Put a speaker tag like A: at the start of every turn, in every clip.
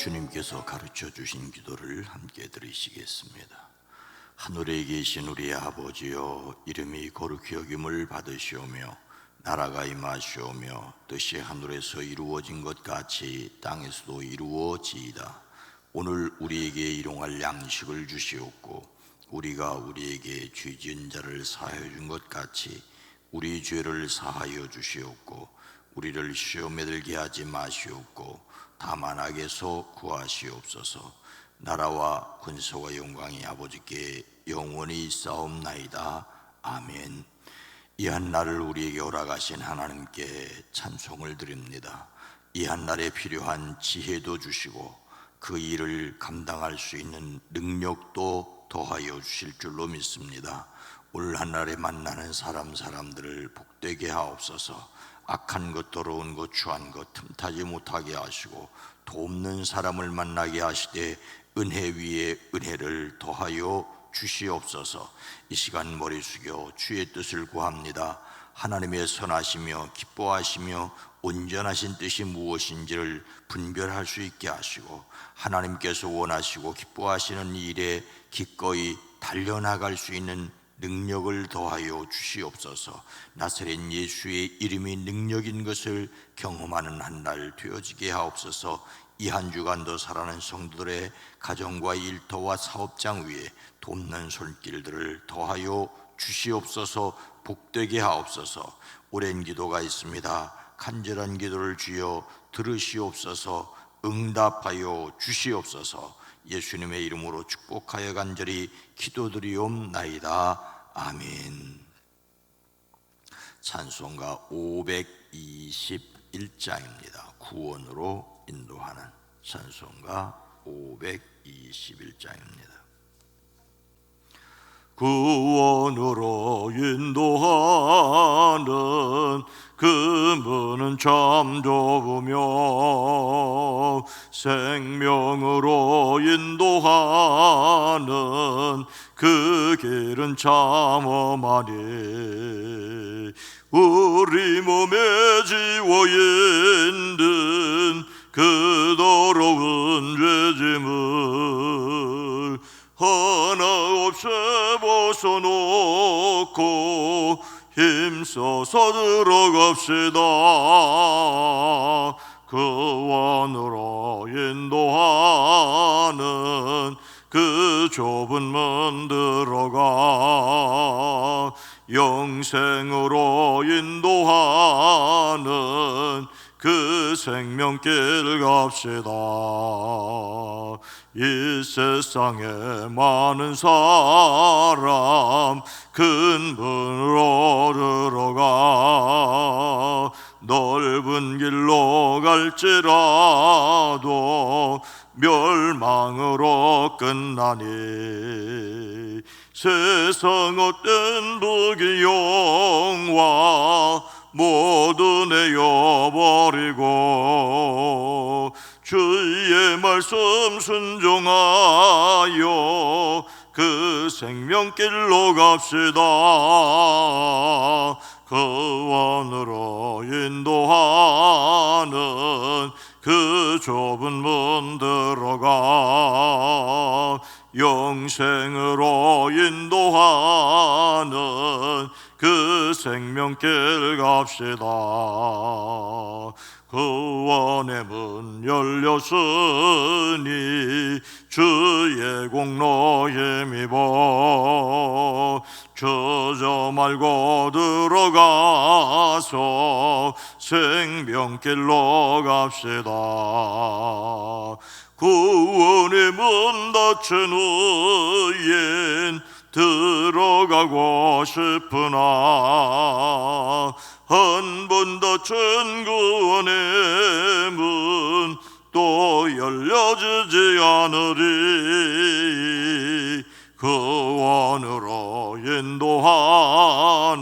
A: 주님께서 가르쳐 주신 기도를 함께 들으시겠습니다. 하늘에 계신 우리 아버지여, 이름이 거룩히 여김을 받으시오며 나라가 임하시오며 뜻이 하늘에서 이루어진 것 같이 땅에서도 이루어지이다. 오늘 우리에게 일용할 양식을 주시옵고 우리가 우리에게 죄 지은 자를 사하여 준 것 같이 우리 죄를 사하여 주시옵고 우리를 시험에 들게 하지 마시옵고 다만 악에서 구하시옵소서. 나라와 권세와 영광이 아버지께 영원히 있사옵나이다. 아멘. 이 한날을 우리에게 허락하신 하나님께 찬송을 드립니다. 이 한날에 필요한 지혜도 주시고 그 일을 감당할 수 있는 능력도 더하여 주실 줄로 믿습니다. 올 한날에 만나는 사람들을 복되게 하옵소서. 악한 것, 더러운 것, 추한 것 틈타지 못하게 하시고 돕는 사람을 만나게 하시되 은혜 위에 은혜를 더하여 주시옵소서. 이 시간 머리 숙여 주의 뜻을 구합니다. 하나님의 선하시며 기뻐하시며 온전하신 뜻이 무엇인지를 분별할 수 있게 하시고 하나님께서 원하시고 기뻐하시는 일에 기꺼이 달려나갈 수 있는 능력을 더하여 주시옵소서. 나사렛 예수의 이름이 능력인 것을 경험하는 한 날 되어지게 하옵소서. 이 한 주간도 살아가는 성도들의 가정과 일터와 사업장 위에 돕는 손길들을 더하여 주시옵소서. 복되게 하옵소서. 오랜 기도가 있습니다. 간절한 기도를 주여 들으시옵소서. 응답하여 주시옵소서. 예수님의 이름으로 축복하여 간절히 기도드리옵나이다. 아멘. 찬송가 521장입니다. 구원으로 인도하는 찬송가 521장입니다. 구원으로 인도하는 그 문은 참 좁으며 생명으로 인도하는 그 길은 참 험하니 우리 몸에 지워 있는 그 더러운 죄짐을 하나 없이 벗어놓고 힘써서 들어갑시다. 그 원으로 인도하는 그 좁은 문 들어가 영생으로 인도하는 그 생명길 갑시다. 이 세상에 많은 사람 큰 문으로 들어가 넓은 길로 갈지라도 멸망으로 끝나니 세상 어떤 부귀영화 모두 내어버리고 주의 말씀 순종하여 그 생명길로 갑시다. 그 원으로 인도하는 그 좁은 문 들어가 영생으로 인도하는 그 생명길 갑시다. 그 원의 문 열렸으니 주의 공로에 힘입어 저저 말고 들어가서 생명길로 갑시다. 구원의 문 닫힌 후엔 들어가고 싶으나 한 번 닫힌 구원의 문 또 열려지지 않으리. 그 원으로 인도하는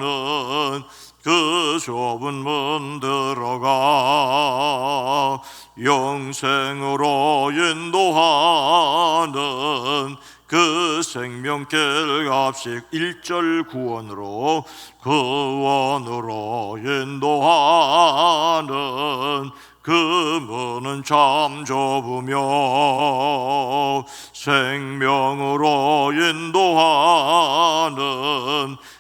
A: 그 좁은 문 들어가 영생으로 인도하는 그 생명길 갑시 1절 구원으로 그 원으로 인도하는 그 그 문은 참 좁으며 생명으로 인도하는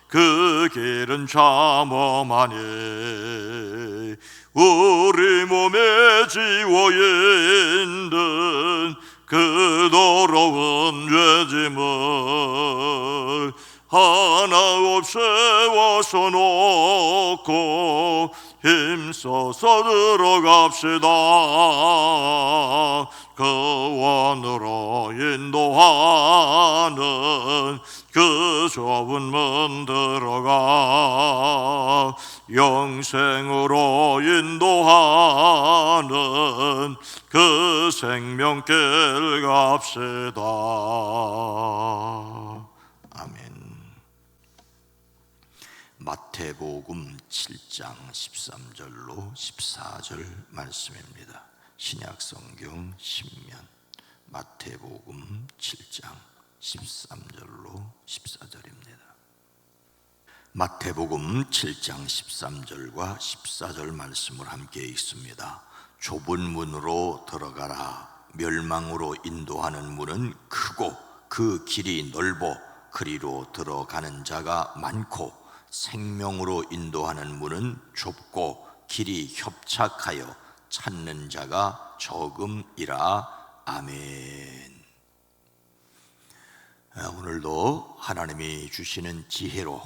A: 그 길은 참 험하니 우리 몸에 지워 있는 그 더러운 죄짐을 하나 없애워서 놓고 힘써서 들어갑시다. 그 원으로 인도하는 그 좁은 문 들어가 영생으로 인도하는 그 생명길 갑시다. 아멘. 마태복음 7장 13절로 14절 말씀입니다. 신약성경 신면 마태복음 7장 13절로 14절입니다. 마태복음 7장 13절과 14절 말씀을 함께 읽습니다. 좁은 문으로 들어가라. 멸망으로 인도하는 문은 크고 그 길이 넓어 그리로 들어가는 자가 많고 생명으로 인도하는 문은 좁고 길이 협착하여 찾는 자가 적음이라. 아멘. 오늘도 하나님이 주시는 지혜로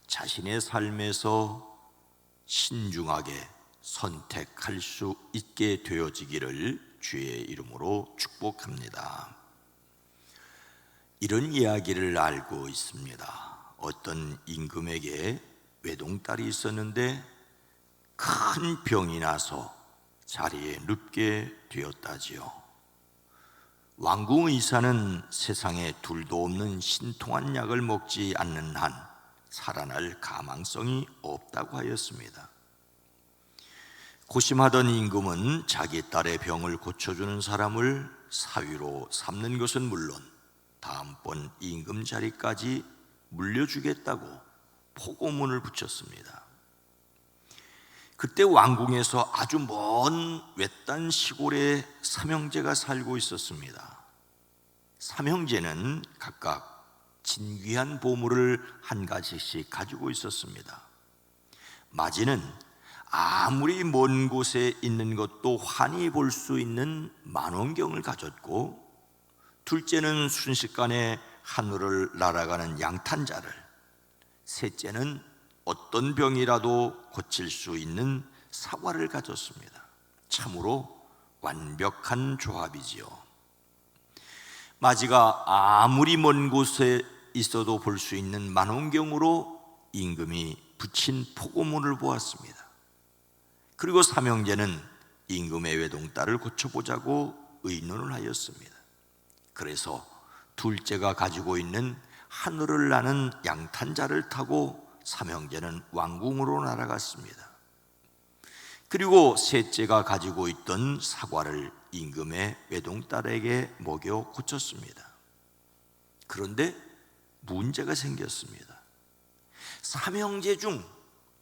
A: 자신의 삶에서 신중하게 선택할 수 있게 되어지기를 주의 이름으로 축복합니다. 이런 이야기를 알고 있습니다. 어떤 임금에게 외동딸이 있었는데 큰 병이 나서 자리에 눕게 되었다지요. 왕궁 의사는 세상에 둘도 없는 신통한 약을 먹지 않는 한 살아날 가망성이 없다고 하였습니다. 고심하던 임금은 자기 딸의 병을 고쳐주는 사람을 사위로 삼는 것은 물론 다음번 임금 자리까지 물려주겠다고 포고문을 붙였습니다. 그때 왕궁에서 아주 먼 외딴 시골에 삼형제가 살고 있었습니다. 삼형제는 각각 진귀한 보물을 한 가지씩 가지고 있었습니다. 마지는 아무리 먼 곳에 있는 것도 환히 볼 수 있는 만원경을 가졌고, 둘째는 순식간에 하늘을 날아가는 양탄자를, 셋째는 어떤 병이라도 고칠 수 있는 사과를 가졌습니다. 참으로 완벽한 조합이지요. 마지가 아무리 먼 곳에 있어도 볼 수 있는 만원경으로 임금이 붙인 포고문을 보았습니다. 그리고 삼형제는 임금의 외동딸을 고쳐보자고 의논을 하였습니다. 그래서 둘째가 가지고 있는 하늘을 나는 양탄자를 타고 삼형제는 왕궁으로 날아갔습니다. 그리고 셋째가 가지고 있던 사과를 임금의 외동딸에게 먹여 고쳤습니다. 그런데 문제가 생겼습니다. 삼형제 중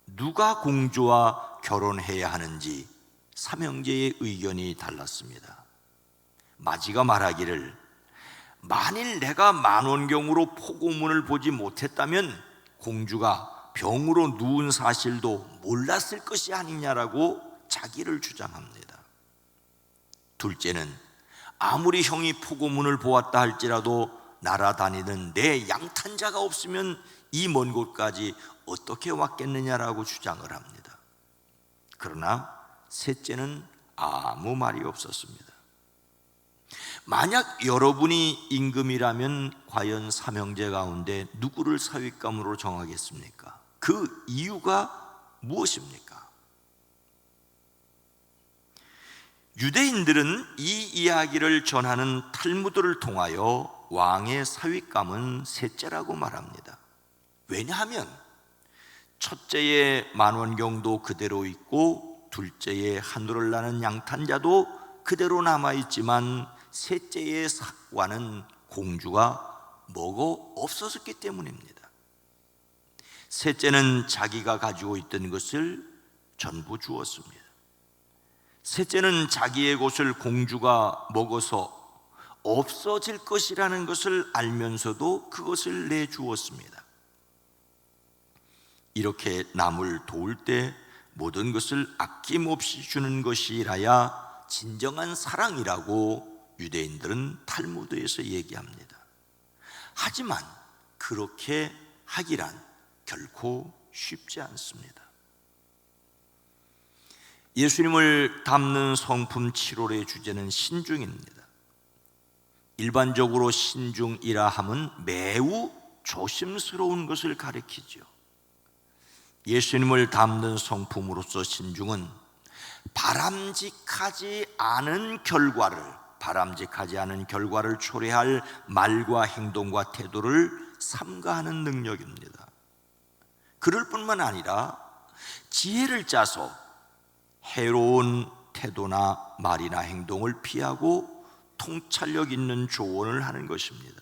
A: 누가 공주와 결혼해야 하는지 삼형제의 의견이 달랐습니다. 마지가 말하기를, 만일 내가 만원경으로 포고문을 보지 못했다면 공주가 병으로 누운 사실도 몰랐을 것이 아니냐라고 자기를 주장합니다. 둘째는 아무리 형이 포고문을 보았다 할지라도 날아다니는 내 양탄자가 없으면 이 먼 곳까지 어떻게 왔겠느냐라고 주장을 합니다. 그러나 셋째는 아무 말이 없었습니다. 만약 여러분이 임금이라면 과연 삼형제 가운데 누구를 사윗감으로 정하겠습니까? 그 이유가 무엇입니까? 유대인들은 이 이야기를 전하는 탈무드를 통하여 왕의 사윗감은 셋째라고 말합니다. 왜냐하면 첫째의 만원경도 그대로 있고 둘째의 하늘을 나는 양탄자도 그대로 남아있지만 셋째의 사과는 공주가 먹어 없었기 때문입니다. 셋째는 자기가 가지고 있던 것을 전부 주었습니다. 셋째는 자기의 것을 공주가 먹어서 없어질 것이라는 것을 알면서도 그것을 내주었습니다. 이렇게 남을 도울 때 모든 것을 아낌없이 주는 것이라야 진정한 사랑이라고 유대인들은 탈무드에서 얘기합니다. 하지만 그렇게 하기란 결코 쉽지 않습니다. 예수님을 담는 성품 7월의 주제는 신중입니다. 일반적으로 신중이라 함은 매우 조심스러운 것을 가리키죠. 예수님을 담는 성품으로서 신중은 바람직하지 않은 결과를 초래할 말과 행동과 태도를 삼가하는 능력입니다. 그럴 뿐만 아니라 지혜를 짜서 해로운 태도나 말이나 행동을 피하고 통찰력 있는 조언을 하는 것입니다.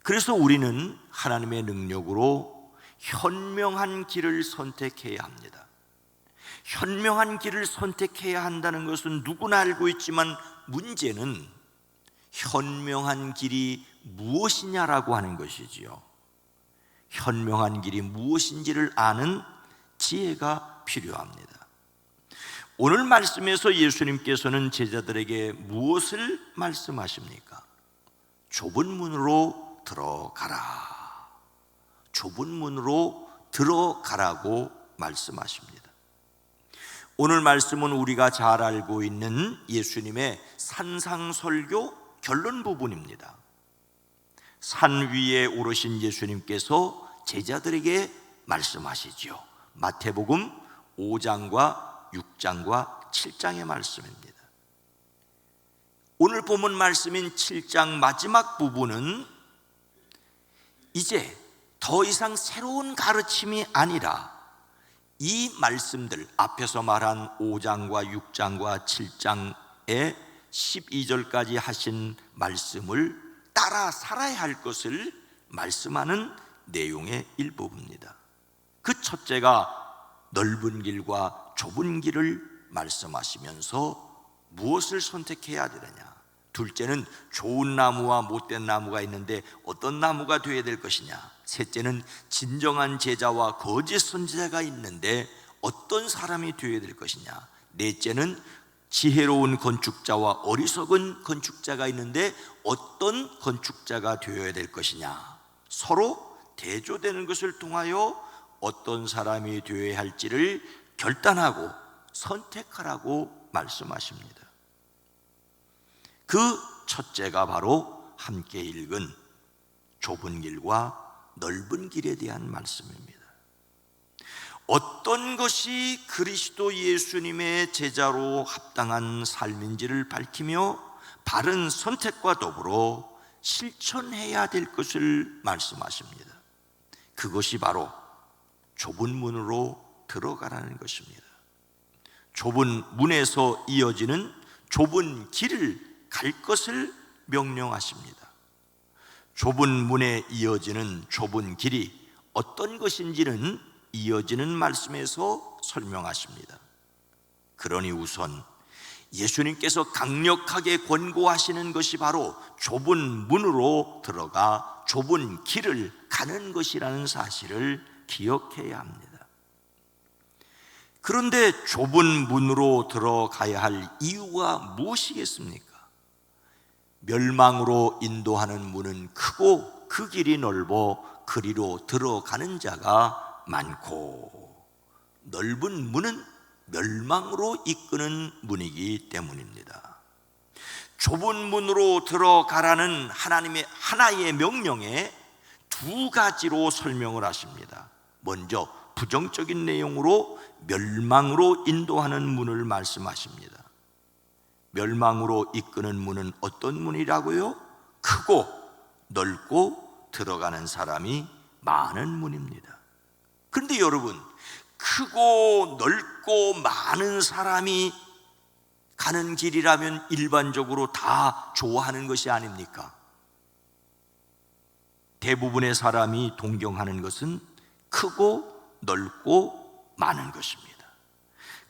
A: 그래서 우리는 하나님의 능력으로 현명한 길을 선택해야 합니다. 현명한 길을 선택해야 한다는 것은 누구나 알고 있지만 문제는 현명한 길이 무엇이냐라고 하는 것이지요. 현명한 길이 무엇인지를 아는 지혜가 필요합니다. 오늘 말씀에서 예수님께서는 제자들에게 무엇을 말씀하십니까? 좁은 문으로 들어가라. 좁은 문으로 들어가라고 말씀하십니다. 오늘 말씀은 우리가 잘 알고 있는 예수님의 산상설교 결론 부분입니다. 산 위에 오르신 예수님께서 제자들에게 말씀하시죠. 마태복음 5장과 6장과 7장의 말씀입니다. 오늘 본문 말씀인 7장 마지막 부분은 이제 더 이상 새로운 가르침이 아니라 이 말씀들, 앞에서 말한 5장과 6장과 7장의 12절까지 하신 말씀을 따라 살아야 할 것을 말씀하는 내용의 일부분입니다. 그 첫째가 넓은 길과 좁은 길을 말씀하시면서 무엇을 선택해야 되느냐, 둘째는 좋은 나무와 못된 나무가 있는데 어떤 나무가 되어야 될 것이냐, 셋째는 진정한 제자와 거짓 선지자가 있는데 어떤 사람이 되어야 될 것이냐, 넷째는 지혜로운 건축자와 어리석은 건축자가 있는데 어떤 건축자가 되어야 될 것이냐, 서로 대조되는 것을 통하여 어떤 사람이 되어야 할지를 결단하고 선택하라고 말씀하십니다. 그 첫째가 바로 함께 읽은 좁은 길과 넓은 길에 대한 말씀입니다. 어떤 것이 그리스도 예수님의 제자로 합당한 삶인지를 밝히며 바른 선택과 더불어 실천해야 될 것을 말씀하십니다. 그것이 바로 좁은 문으로 들어가라는 것입니다. 좁은 문에서 이어지는 좁은 길을 갈 것을 명령하십니다. 좁은 문에 이어지는 좁은 길이 어떤 것인지는 이어지는 말씀에서 설명하십니다. 그러니 우선 예수님께서 강력하게 권고하시는 것이 바로 좁은 문으로 들어가 좁은 길을 가는 것이라는 사실을 기억해야 합니다. 그런데 좁은 문으로 들어가야 할 이유가 무엇이겠습니까? 멸망으로 인도하는 문은 크고 그 길이 넓어 그리로 들어가는 자가 많고, 넓은 문은 멸망으로 이끄는 문이기 때문입니다. 좁은 문으로 들어가라는 하나님의 하나의 명령에 두 가지로 설명을 하십니다. 먼저 부정적인 내용으로 멸망으로 인도하는 문을 말씀하십니다. 멸망으로 이끄는 문은 어떤 문이라고요? 크고 넓고 들어가는 사람이 많은 문입니다. 그런데 여러분, 크고 넓고 많은 사람이 가는 길이라면 일반적으로 다 좋아하는 것이 아닙니까? 대부분의 사람이 동경하는 것은 크고 넓고 많은 것입니다.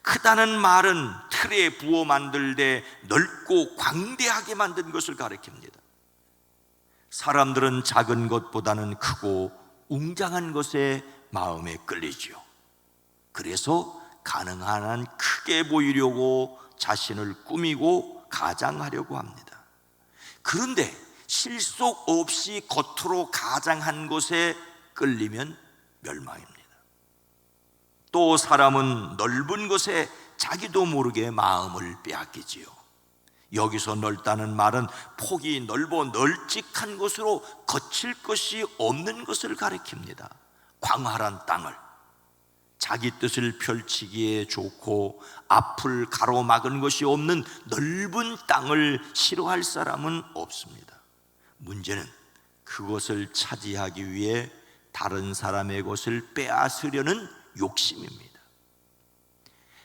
A: 크다는 말은 틀에 부어 만들되 넓고 광대하게 만든 것을 가리킵니다. 사람들은 작은 것보다는 크고 웅장한 것에 마음에 끌리지요. 그래서 가능한 한 크게 보이려고 자신을 꾸미고 가장하려고 합니다. 그런데 실속 없이 겉으로 가장한 것에 끌리면 멸망입니다. 또 사람은 넓은 것에 자기도 모르게 마음을 빼앗기지요. 여기서 넓다는 말은 폭이 넓어 널찍한 곳으로 거칠 것이 없는 것을 가리킵니다. 광활한 땅을, 자기 뜻을 펼치기에 좋고 앞을 가로막은 것이 없는 넓은 땅을 싫어할 사람은 없습니다. 문제는 그것을 차지하기 위해 다른 사람의 것을 빼앗으려는 욕심입니다.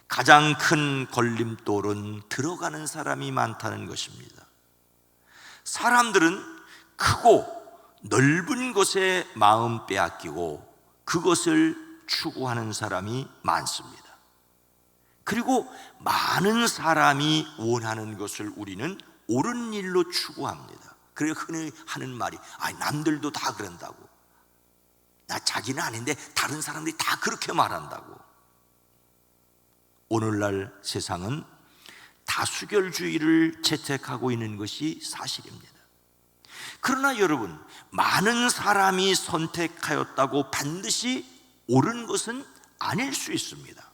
A: 가장 큰 걸림돌은 들어가는 사람이 많다는 것입니다. 사람들은 크고 넓은 것에 마음 빼앗기고 그것을 추구하는 사람이 많습니다. 그리고 많은 사람이 원하는 것을 우리는 옳은 일로 추구합니다. 그래서 흔히 하는 말이 남들도 다 그런다고, 나 자기는 아닌데 다른 사람들이 다 그렇게 말한다고. 오늘날 세상은 다수결주의를 채택하고 있는 것이 사실입니다. 그러나 여러분, 많은 사람이 선택하였다고 반드시 옳은 것은 아닐 수 있습니다.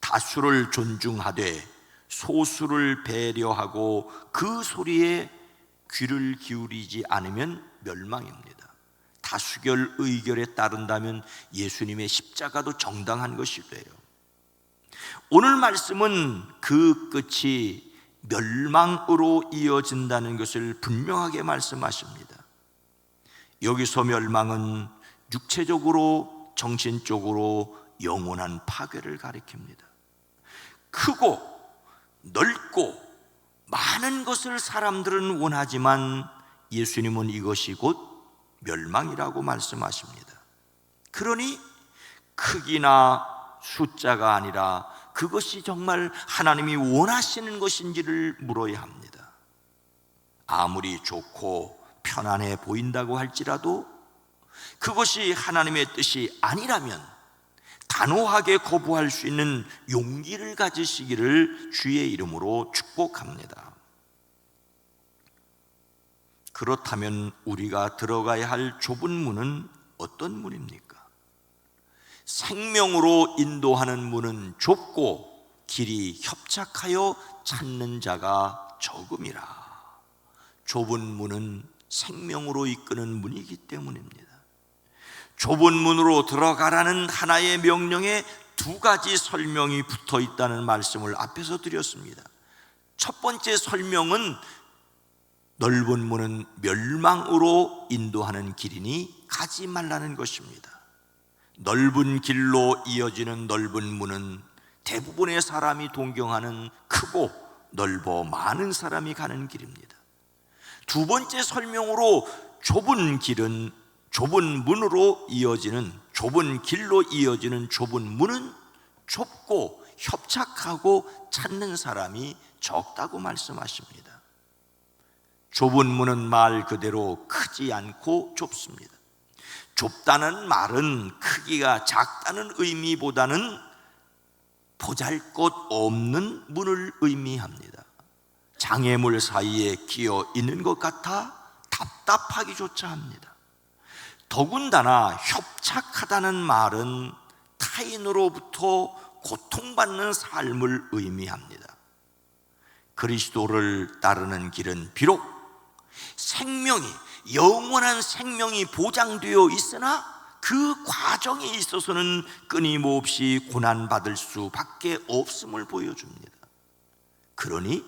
A: 다수를 존중하되 소수를 배려하고 그 소리에 귀를 기울이지 않으면 멸망입니다. 다수결 의결에 따른다면 예수님의 십자가도 정당한 것이 돼요. 오늘 말씀은 그 끝이 멸망으로 이어진다는 것을 분명하게 말씀하십니다. 여기서 멸망은 육체적으로, 정신적으로 영원한 파괴를 가리킵니다. 크고 넓고 많은 것을 사람들은 원하지만 예수님은 이것이 곧 멸망이라고 말씀하십니다. 그러니 크기나 숫자가 아니라 그것이 정말 하나님이 원하시는 것인지를 물어야 합니다. 아무리 좋고 편안해 보인다고 할지라도 그것이 하나님의 뜻이 아니라면 단호하게 거부할 수 있는 용기를 가지시기를 주의 이름으로 축복합니다. 그렇다면 우리가 들어가야 할 좁은 문은 어떤 문입니까? 생명으로 인도하는 문은 좁고 길이 협착하여 찾는 자가 적음이라. 좁은 문은 생명으로 이끄는 문이기 때문입니다. 좁은 문으로 들어가라는 하나의 명령에 두 가지 설명이 붙어 있다는 말씀을 앞에서 드렸습니다. 첫 번째 설명은 넓은 문은 멸망으로 인도하는 길이니 가지 말라는 것입니다. 넓은 길로 이어지는 넓은 문은 대부분의 사람이 동경하는 크고 넓어 많은 사람이 가는 길입니다. 두 번째 설명으로 좁은 길은 좁은 문으로 이어지는, 좁은 길로 이어지는 좁은 문은 좁고 협착하고 찾는 사람이 적다고 말씀하십니다. 좁은 문은 말 그대로 크지 않고 좁습니다. 좁다는 말은 크기가 작다는 의미보다는 보잘것없는 문을 의미합니다. 장애물 사이에 끼어 있는 것 같아 답답하기조차 합니다. 더군다나 협착하다는 말은 타인으로부터 고통받는 삶을 의미합니다. 그리스도를 따르는 길은 비록 생명이, 영원한 생명이 보장되어 있으나 그 과정에 있어서는 끊임없이 고난받을 수밖에 없음을 보여줍니다. 그러니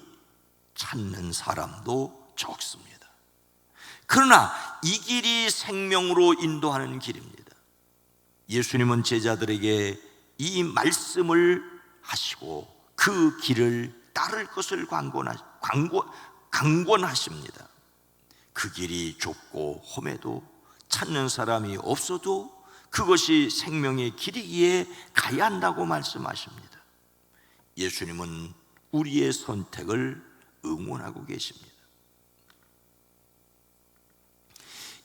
A: 찾는 사람도 적습니다. 그러나 이 길이 생명으로 인도하는 길입니다. 예수님은 제자들에게 이 말씀을 하시고 그 길을 따를 것을 강권하십니다. 그 길이 좁고 험해도 찾는 사람이 없어도 그것이 생명의 길이기에 가야 한다고 말씀하십니다. 예수님은 우리의 선택을 응원하고 계십니다.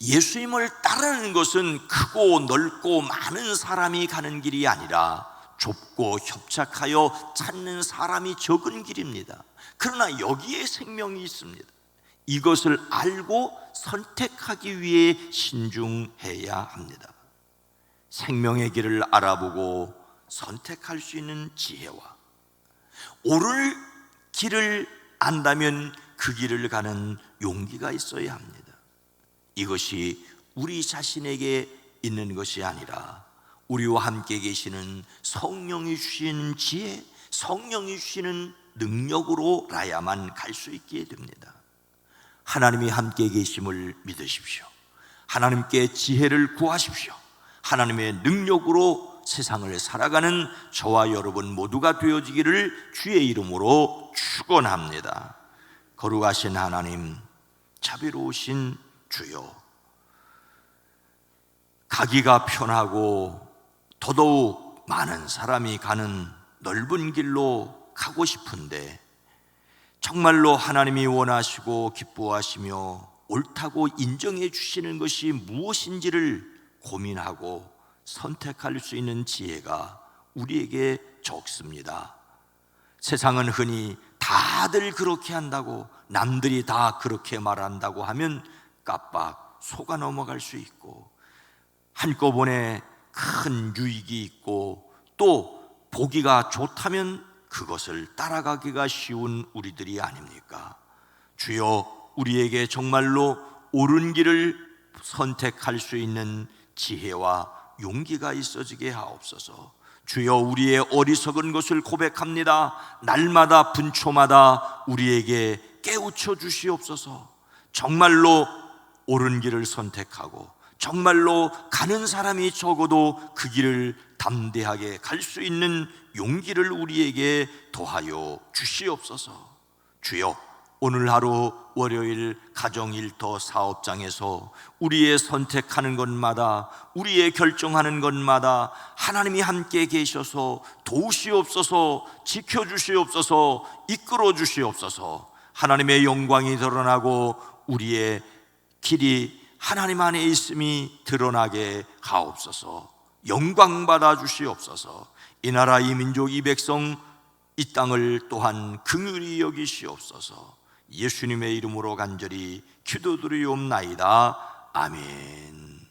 A: 예수님을 따르는 것은 크고 넓고 많은 사람이 가는 길이 아니라 좁고 협착하여 찾는 사람이 적은 길입니다. 그러나 여기에 생명이 있습니다. 이것을 알고 선택하기 위해 신중해야 합니다. 생명의 길을 알아보고 선택할 수 있는 지혜와 옳은 길을 안다면 그 길을 가는 용기가 있어야 합니다. 이것이 우리 자신에게 있는 것이 아니라 우리와 함께 계시는 성령이 주시는 지혜, 성령이 주시는 능력으로라야만 갈 수 있게 됩니다. 하나님이 함께 계심을 믿으십시오. 하나님께 지혜를 구하십시오. 하나님의 능력으로 세상을 살아가는 저와 여러분 모두가 되어지기를 주의 이름으로 축원합니다. 거룩하신 하나님, 자비로우신 주여, 가기가 편하고 더더욱 많은 사람이 가는 넓은 길로 가고 싶은데 정말로 하나님이 원하시고 기뻐하시며 옳다고 인정해 주시는 것이 무엇인지를 고민하고 선택할 수 있는 지혜가 우리에게 적습니다. 세상은 흔히 다들 그렇게 한다고, 남들이 다 그렇게 말한다고 하면 깜빡 속아 넘어갈 수 있고, 한꺼번에 큰 유익이 있고 또 보기가 좋다면 그것을 따라가기가 쉬운 우리들이 아닙니까? 주여, 우리에게 정말로 옳은 길을 선택할 수 있는 지혜와 용기가 있어지게 하옵소서. 주여, 우리의 어리석은 것을 고백합니다. 날마다 분초마다 우리에게 깨우쳐 주시옵소서. 정말로 옳은 길을 선택하고 정말로 가는 사람이 적어도 그 길을 담대하게 갈 수 있는 용기를 우리에게 더하여 주시옵소서. 주여, 오늘 하루 월요일 가정일터 사업장에서 우리의 선택하는 것마다, 우리의 결정하는 것마다 하나님이 함께 계셔서 도우시옵소서, 지켜주시옵소서, 이끌어 주시옵소서. 하나님의 영광이 드러나고 우리의 길이 하나님 안에 있음이 드러나게 하옵소서. 영광 받아 주시옵소서. 이 나라, 이 민족, 이 백성, 이 땅을 또한 긍휼히 여기시옵소서. 예수님의 이름으로 간절히 기도드리옵나이다. 아멘.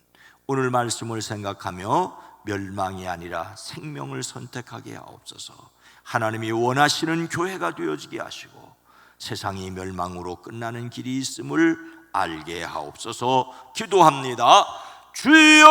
A: 오늘 말씀을 생각하며 멸망이 아니라 생명을 선택하게 하옵소서. 하나님이 원하시는 교회가 되어지게 하시고 세상이 멸망으로 끝나는 길이 있음을 알게 하옵소서. 기도합니다. 주여!